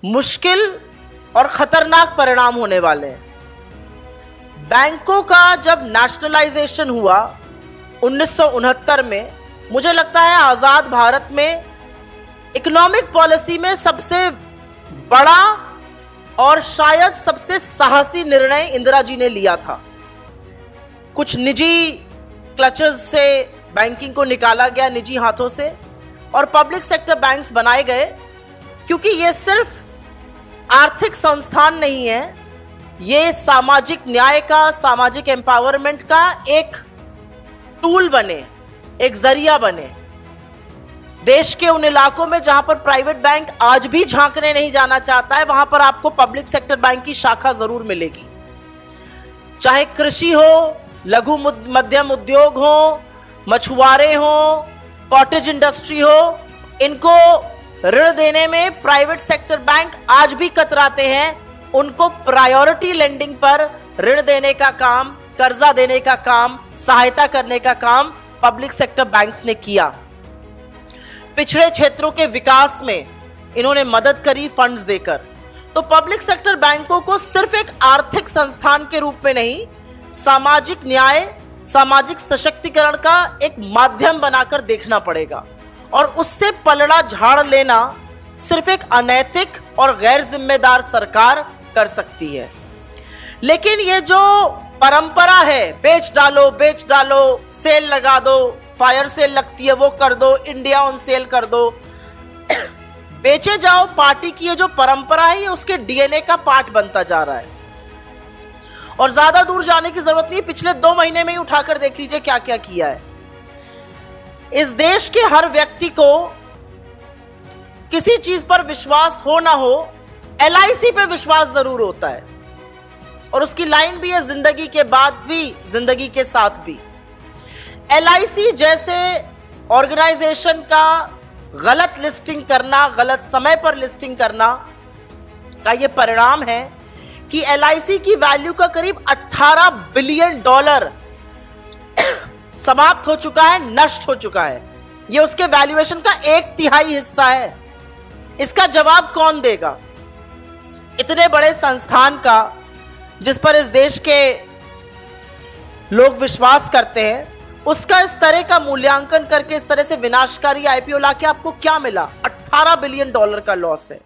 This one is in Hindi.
मुश्किल और खतरनाक परिणाम होने वाले हैं। बैंकों का जब नेशनलाइजेशन हुआ 1969 में, मुझे लगता है आजाद भारत में इकोनॉमिक पॉलिसी में सबसे बड़ा और शायद सबसे साहसी निर्णय इंदिरा जी ने लिया था। कुछ निजी क्लचेस से बैंकिंग को निकाला गया, निजी हाथों से, और पब्लिक सेक्टर बैंक्स बनाए गए, क्योंकि ये सिर्फ आर्थिक संस्थान नहीं है, ये सामाजिक न्याय का, सामाजिक एम्पावरमेंट का एक टूल बने, एक जरिया बने। देश के उन इलाकों में जहां पर प्राइवेट बैंक आज भी झांकने नहीं जाना चाहता है, वहां पर आपको पब्लिक सेक्टर बैंक की शाखा जरूर मिलेगी। चाहे कृषि हो, लघु मध्यम उद्योग हो, मछुआरे हो, कॉटेज इंडस्ट्री हो, इनको ऋण देने में प्राइवेट सेक्टर बैंक आज भी कतराते हैं। उनको प्रायोरिटी लेंडिंग पर ऋण देने का काम, कर्जा देने का काम, सहायता करने का काम पब्लिक सेक्टर बैंक्स ने किया। पिछड़े क्षेत्रों के विकास में इन्होंने मदद करी फंड्स देकर। तो पब्लिक सेक्टर बैंकों को सिर्फ एक आर्थिक संस्थान के रूप में नहीं, सामाजिक न्याय, सामाजिक सशक्तिकरण का एक माध्यम बनाकर देखना पड़ेगा। और उससे पलड़ा झाड़ लेना सिर्फ एक अनैतिक और गैर जिम्मेदार सरकार कर सकती है। लेकिन ये जो परंपरा है, बेच डालो, सेल लगा दो, फायर सेल लगती है वो कर दो, इंडिया ऑन सेल कर दो, बेचे जाओ पार्टी की ये जो परंपरा है, ये उसके डीएनए का पार्ट बनता जा रहा है। और ज्यादा दूर जाने की जरूरत नहीं, पिछले 2 महीने में ही उठाकर देख लीजिए क्या क्या किया है। इस देश के हर व्यक्ति को किसी चीज पर विश्वास हो ना हो, एलआईसी पे विश्वास जरूर होता है। और उसकी लाइन भी है, जिंदगी के बाद भी, जिंदगी के साथ भी। एलआईसी जैसे ऑर्गेनाइजेशन का गलत लिस्टिंग करना, गलत समय पर लिस्टिंग करना का यह परिणाम है कि एलआईसी की वैल्यू का करीब $18 बिलियन समाप्त हो चुका है, नष्ट हो चुका है। यह उसके वैल्यूएशन का 1/3 हिस्सा है। इसका जवाब कौन देगा? इतने बड़े संस्थान का, जिस पर इस देश के लोग विश्वास करते हैं, उसका इस तरह का मूल्यांकन करके इस तरह से विनाशकारी आईपीओ लाके आपको क्या मिला? $18 बिलियन का लॉस है।